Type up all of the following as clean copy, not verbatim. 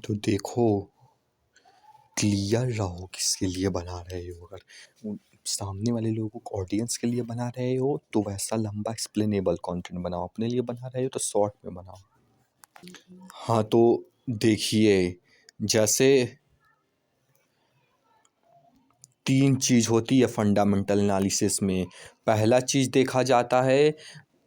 तो देखो, क्लियर रहो किसके लिए बना रहे हो। अगर सामने वाले लोगों को ऑडियंस के लिए बना रहे हो तो वैसा लंबा एक्सप्लेनेबल कंटेंट बनाओ, अपने लिए बना रहे हो तो शॉर्ट में बनाओ। हाँ तो देखिए, जैसे 3 चीज़ होती है फंडामेंटल एनालिसिस में। पहला चीज़ देखा जाता है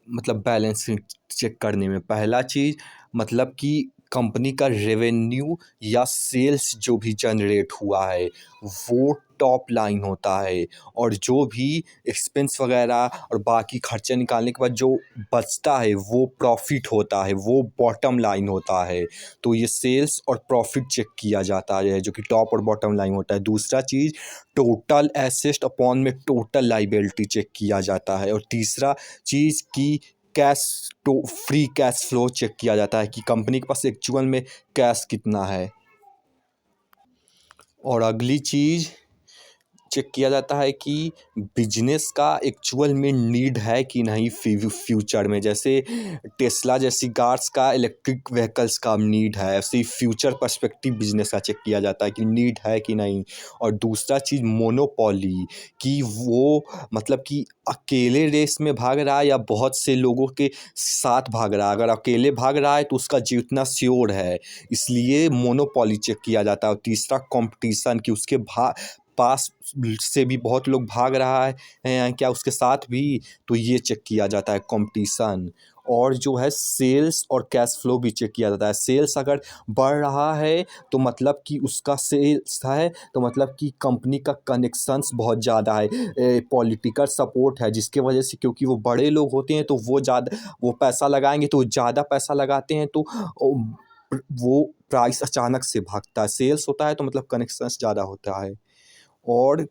मतलब बैलेंस शीट चेक करने में। पहला चीज़ मतलब कि कंपनी का रेवेन्यू या सेल्स जो भी जनरेट हुआ है वो टॉप लाइन होता है, और जो भी एक्सपेंस वगैरह और बाकी खर्चे निकालने के बाद जो बचता है वो प्रॉफिट होता है, वो बॉटम लाइन होता है। तो ये सेल्स और प्रॉफिट चेक किया जाता है जो कि टॉप और बॉटम लाइन होता है। दूसरा चीज़ टोटल एसेट अपॉन में टोटल लाइबिलिटी चेक किया जाता है। और तीसरा चीज़ की कैश तो फ्री कैश फ्लो चेक किया जाता है कि कंपनी के पास एक्चुअल में कैश कितना है। और अगली चीज़ चेक किया जाता है कि बिजनेस का एक्चुअल में नीड है कि नहीं फ्यूचर में। जैसे टेस्ला जैसी कार्स का इलेक्ट्रिक व्हीकल्स का नीड है, ऐसे ही फ्यूचर पर्सपेक्टिव बिजनेस का चेक किया जाता है कि नीड है कि नहीं। और दूसरा चीज़ मोनोपोली, कि वो मतलब कि अकेले रेस में भाग रहा है या बहुत से लोगों के साथ भाग रहा है। अगर अकेले भाग रहा है तो उसका जीतना श्योर है, इसलिए मोनोपोली चेक किया जाता है। और तीसरा कंपटीशन, कि उसके पास से भी बहुत लोग भाग रहा है क्या उसके साथ भी, तो ये चेक किया जाता है कंपटीशन। और जो है सेल्स और कैश फ्लो भी चेक किया जाता है। सेल्स अगर बढ़ रहा है तो मतलब कि उसका सेल्स है तो मतलब कि कंपनी का कनेक्शंस बहुत ज़्यादा है, पॉलिटिकल सपोर्ट है, जिसके वजह से क्योंकि वो बड़े लोग होते हैं तो वो पैसा लगाएंगे, तो ज़्यादा पैसा लगाते हैं तो वो प्राइस अचानक से भागता है। सेल्स होता है तो मतलब कनेक्शंस ज़्यादा होता है। और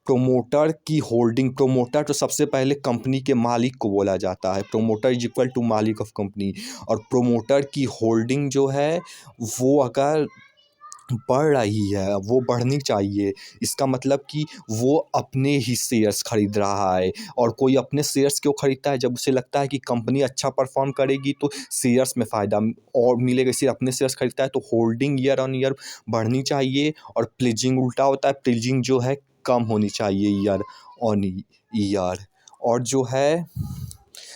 प्रोमोटर की होल्डिंग, प्रोमोटर तो सबसे पहले कंपनी के मालिक को बोला जाता है। प्रोमोटर इज इक्वल टू मालिक ऑफ कंपनी। और प्रोमोटर की होल्डिंग जो है वो अगर बढ़ रही है, वो बढ़नी चाहिए। इसका मतलब कि वो अपने ही शेयर्स खरीद रहा है। और कोई अपने शेयर्स क्यों खरीदता है? जब उसे लगता है कि कंपनी अच्छा परफॉर्म करेगी तो शेयर्स में फ़ायदा और मिलेगा, इसलिए अपने शेयर्स खरीदता है। तो होल्डिंग ईयर ऑन ईयर बढ़नी चाहिए। और प्लेजिंग उल्टा होता है, प्लेजिंग जो है कम होनी चाहिए ईयर ऑन ईयर। और जो है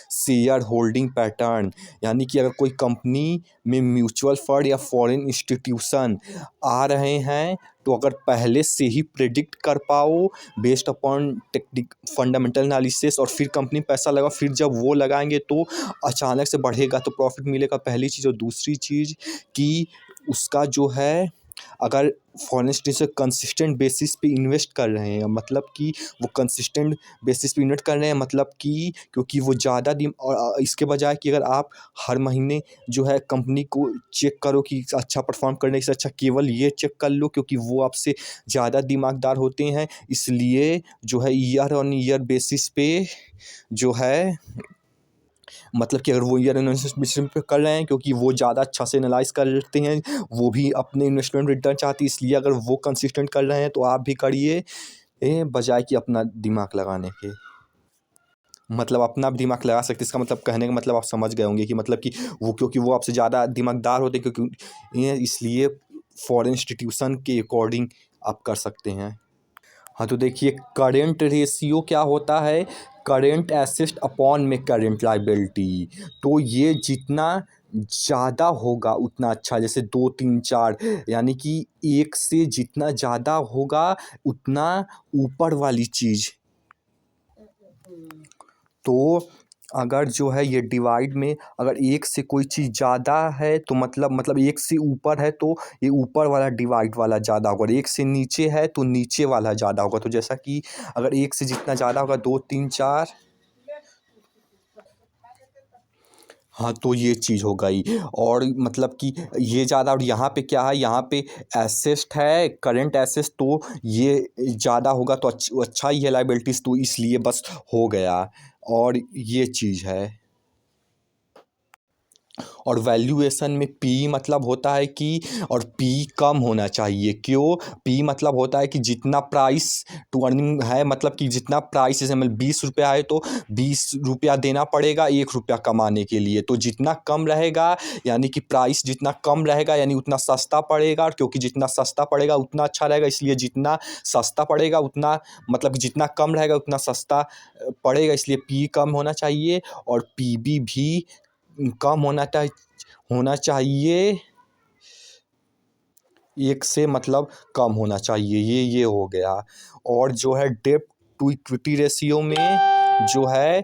शेयर होल्डिंग पैटर्न, यानी कि अगर कोई कंपनी में म्यूचुअल फंड या फॉरेन इंस्टीट्यूशन आ रहे हैं तो अगर पहले से ही प्रेडिक्ट कर पाओ based upon technique fundamental analysis, और फिर कंपनी पैसा लगा, फिर जब वो लगाएंगे तो अचानक से बढ़ेगा तो प्रॉफिट मिलेगा, पहली चीज़। और दूसरी चीज़ कि उसका जो है अगर फॉरेन इंस्टीट्यूशन कंसिस्टेंट बेसिस पे इन्वेस्ट कर रहे हैं, मतलब कि वो कंसिस्टेंट बेसिस पे इन्वेस्ट कर रहे हैं, मतलब कि क्योंकि वो ज़्यादा दिन और इसके बजाय कि अगर आप हर महीने जो है कंपनी को चेक करो कि अच्छा परफॉर्म करने से अच्छा केवल ये चेक कर लो, क्योंकि वो आपसे ज़्यादा दिमागदार होते हैं। इसलिए जो है ईयर ऑन ईयर बेसिस पे जो है मतलब कि अगर वो ईयर एनालिसिस पे कर रहे हैं क्योंकि वो ज़्यादा अच्छा से एनालाइज करते हैं, वो भी अपने इन्वेस्टमेंट रिटर्न चाहती है, इसलिए अगर वो कंसिस्टेंट कर रहे हैं तो आप भी करिए, बजाय कि अपना दिमाग लगाने के। मतलब अपना भी दिमाग लगा सकते, इसका मतलब कहने का मतलब आप समझ गए होंगे कि मतलब कि वो क्योंकि वो आपसे ज़्यादा दिमागदार होते हैं, क्योंकि ये इसलिए फॉरेन इंस्टीट्यूशन के अकॉर्डिंग आप कर सकते हैं। हाँ तो देखिए, करेंट रेशियो क्या होता है? करेंट एसेट अपॉन में करेंट लाइबिलिटी। तो ये जितना ज़्यादा होगा उतना अच्छा। जैसे 2 3 4, यानी कि 1 से जितना ज़्यादा होगा उतना ऊपर वाली चीज़। तो अगर जो है ये डिवाइड में अगर 1 से कोई चीज़ ज़्यादा है तो मतलब 1 से ऊपर है तो ये ऊपर वाला डिवाइड वाला ज़्यादा होगा, और 1 से नीचे है तो नीचे वाला ज़्यादा होगा। तो जैसा कि अगर 1 से जितना ज़्यादा होगा 2 3 4, हाँ तो ये चीज़ हो गई। और मतलब कि ये ज़्यादा, और यहाँ पे क्या है, यहाँ पे एसेट है करेंट एसेट, तो ये ज़्यादा होगा तो अच्छा ही है लाइबिलिटीज़, तो इसलिए बस हो गया। और ये चीज़ है। और वैल्यूएशन में पी मतलब होता है कि और पी कम होना चाहिए। क्यों? पी मतलब होता है कि जितना प्राइस टू अर्निंग है, मतलब कि जितना प्राइस जैसे मतलब 20 रुपया है तो 20 रुपया देना पड़ेगा 1 रुपया कमाने के लिए। तो जितना कम रहेगा यानी कि प्राइस जितना कम रहेगा यानी उतना सस्ता पड़ेगा, और क्योंकि जितना सस्ता पड़ेगा उतना अच्छा रहेगा, इसलिए जितना सस्ता पड़ेगा उतना मतलब कि जितना कम रहेगा उतना सस्ता पड़ेगा, इसलिए पी कम होना चाहिए। और पीबी भी कम होना चाहिए 1 से, मतलब कम होना चाहिए। ये हो गया। और जो है डेब्ट टू इक्विटी रेशियो में जो है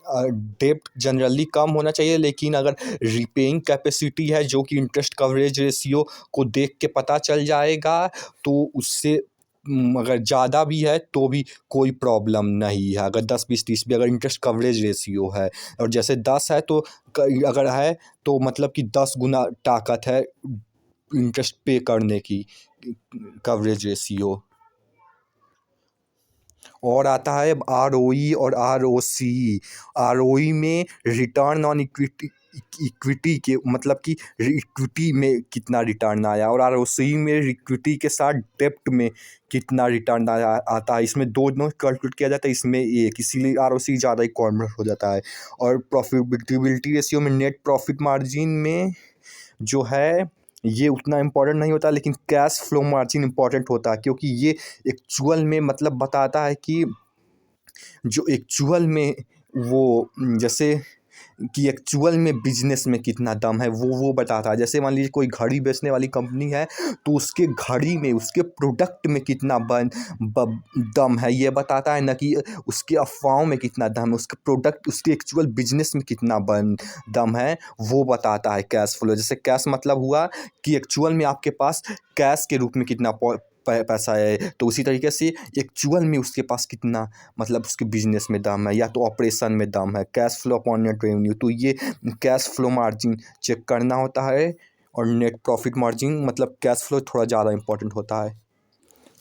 डेब्ट जनरली कम होना चाहिए, लेकिन अगर रिपेइंग कैपेसिटी है जो कि इंटरेस्ट कवरेज रेशियो को देख के पता चल जाएगा, तो उससे अगर ज़्यादा भी है तो भी कोई प्रॉब्लम नहीं है। अगर 10 20 30 भी अगर इंटरेस्ट कवरेज रेशियो है, और जैसे 10 है तो अगर है तो मतलब कि 10 गुना ताकत है इंटरेस्ट पे करने की, कवरेज रेशियो। और आता है आरओई और आरओसी। आरओई में रिटर्न ऑन इक्विटी के मतलब कि इक्विटी में कितना रिटर्न आया, और आरओसी में इक्विटी के साथ डेब्ट में कितना रिटर्न आया आता है। इसमें दोनों कैलकुलेट किया जाता है, इसमें एक, इसीलिए आरओसी ज़्यादा कॉमन हो जाता है। और प्रॉफिटेबिलिटी रेशियो में नेट प्रॉफिट मार्जिन में जो है ये उतना इम्पोर्टेंट नहीं होता, लेकिन कैश फ्लो मार्जिन इम्पोर्टेंट होता है, क्योंकि ये एक्चुअल में मतलब बताता है कि जो एक्चुअल में वो जैसे कि एक्चुअल में बिजनेस में कितना दम है वो बताता है। जैसे मान लीजिए कोई घड़ी बेचने वाली कंपनी है, तो उसके घड़ी में उसके प्रोडक्ट में कितना दम है ये बताता है, ना कि उसके अफवाहों में कितना दम है। उसके प्रोडक्ट उसके एक्चुअल बिजनेस में कितना दम है वो बताता है कैश फ्लो। जैसे कैश मतलब हुआ कि एक्चुअल में आपके पास कैश के रूप में कितना पैसा है, तो उसी तरीके से एक्चुअल में उसके पास कितना मतलब उसके बिजनेस में दम है या तो ऑपरेशन में दम है। Cash flow upon net revenue, तो ये कैश फ्लो मार्जिन चेक करना होता है। और नेट प्रॉफिट मार्जिन मतलब कैश फ्लो थोड़ा ज़्यादा इंपॉर्टेंट होता है।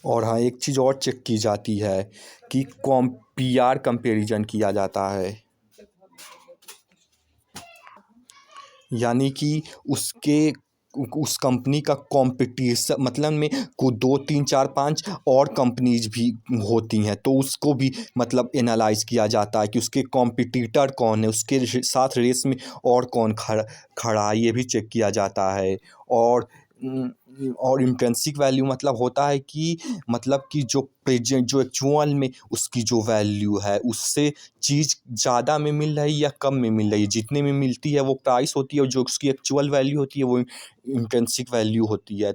और हाँ, एक चीज़ और चेक की जाती है कि पीआर कंपैरिजन किया जाता है, यानी कि उस कंपनी का कॉम्पिटिशन मतलब में को 2 3 4 5 और कंपनीज भी होती हैं, तो उसको भी मतलब एनालाइज किया जाता है कि उसके कॉम्पिटिटर कौन है, उसके साथ रेस में और कौन खड़ा है, ये भी चेक किया जाता है। और इंट्रिंसिक वैल्यू मतलब होता है कि मतलब कि जो एक्चुअल में उसकी जो वैल्यू है उससे चीज़ ज़्यादा में मिल रही है या कम में मिल रही है। जितने में मिलती है वो प्राइस होती है, और जो उसकी एक्चुअल वैल्यू होती है वो इंट्रिंसिक वैल्यू होती है।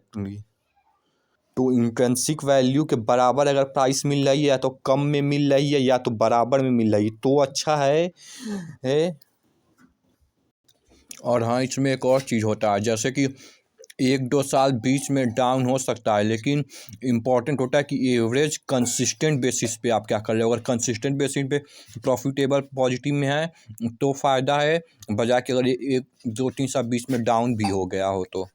तो इंट्रिंसिक वैल्यू के बराबर अगर प्राइस मिल रही है, या तो कम में मिल रही है या तो बराबर में मिल रही है, तो अच्छा है। और हाँ, इसमें एक और चीज़ होता है, जैसे कि 1 2 साल बीच में डाउन हो सकता है, लेकिन इम्पॉर्टेंट होता है कि एवरेज कंसिस्टेंट बेसिस पे आप क्या कर रहे हो। अगर कंसिस्टेंट बेसिस पे प्रॉफिटेबल पॉजिटिव में है तो फ़ायदा है, बजाय कि अगर 1 2 3 साल बीच में डाउन भी हो गया हो तो।